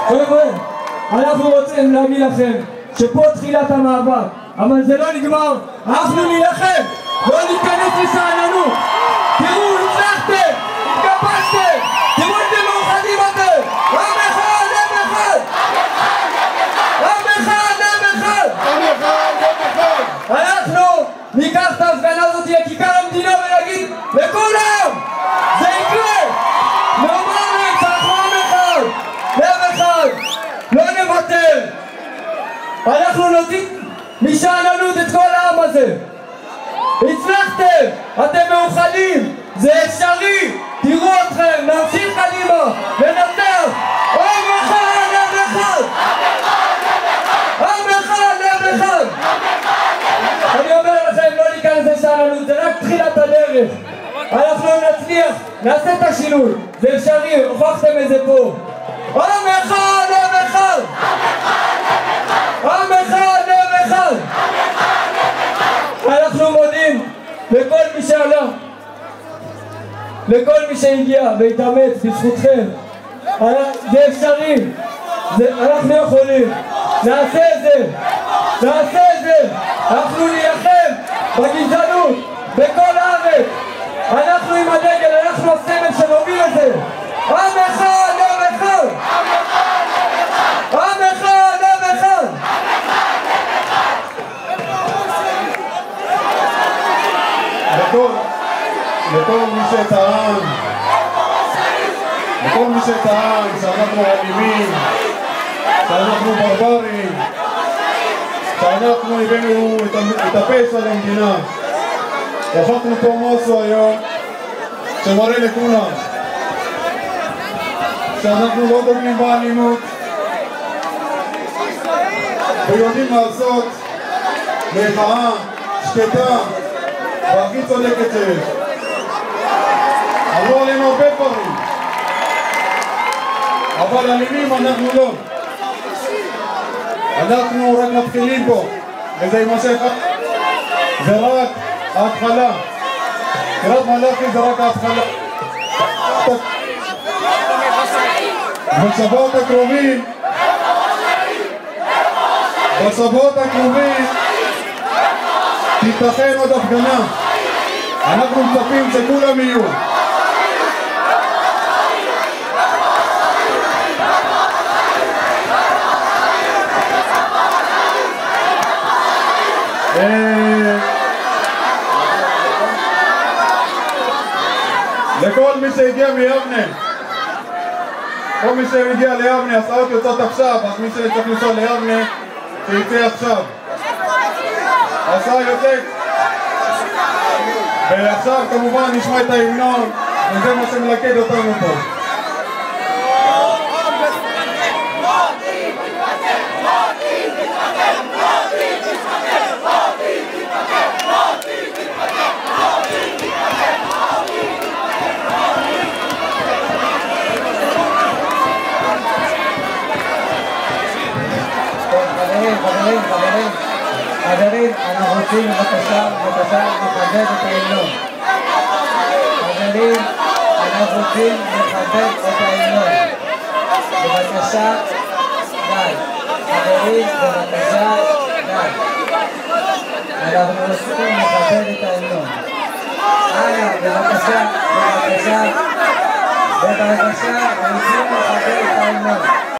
חבר'ה, אנחנו רוצים להגיד לכם שפה תחילת המאבק, אבל זה לא נגמר, אנחנו נילחם, לא ניכנס לשאננות. תראו, הצלחתם, התגבשתם, תראו איזה מאוחדים אתם, עם אחד, עם אחד, עם אחד, עם אחד, אנחנו ניקח את ההפגנה הזאת לכיכר המדינה ונגיד לכולם, זה יקרה, נאמר להם, אנחנו עם אחד, עם אחד, לא נוותר, אנחנו נוציא משאננות את כל העם הזה. הצלחתם, אתם מאוחדים, זה אפשרי, תראו אתכם, נמשיך קדימה, ננצח, עם אחד, עם אחד, עם אחד, עם אחד. אני אומר לכם, לא ניכנס לשאננות, זה רק תחילת הדרך. אנחנו נצליח, נעשה את השינוי, זה אפשרי, הוכחתם את זה פה. עם אחד, עם אחד, עם אחד, עם אחד. אנחנו מודים לכל מי שעלה, לכל מי שהגיע והתאמץ בזכותכם. זה אפשרי, אנחנו יכולים, נעשה את זה, נעשה את זה. אנחנו נילחם בגזענות בכל הארץ, אנחנו עם הדגל, אנחנו הסמל שנוביל את זה. עם אחד, עם אחד, עם אחד, עם אחד. לכל מי שטען שאנחנו אלימים, שאנחנו ברברים, שאנחנו הבאנו את הפשע למדינה, הוכחנו פה משהו היום שמראה לכולם שאנחנו לא דוגלים באלימות ויודעים לעשות מחאה שקטה והכי צודקת שיש. אמרו עלינו הרבה דברים, אבל אלימים אנחנו לא. אנחנו רק מתחילים פה, וזה יימשך. זה רק ההתחלה. קריית מלאכי זה רק ההתחלה. בשבועות הקרובים תיתכן עוד הפגנה. אנחנו מצפים שכולם יהיו. לכל מי שהגיע מיבנה, כל מי שהגיע ליבנה, הסעות יוצאות עכשיו, אז מי שצריך לנסוע ליבנה שיצא עכשיו. הסעה יוצאת, ועכשיו כמובן נשמע את ההמנון, וזה מה שמלכד אותנו פה. חברים, אנחנו רוצים בבקשה לכבד את ההמנון. חברים, אנחנו רוצים לכבד את ההמנון. בבקשה, די. חברים, בבקשה, די. אנחנו רוצים לכבד את ההמנון. בבקשה, בבקשה, בבקשה,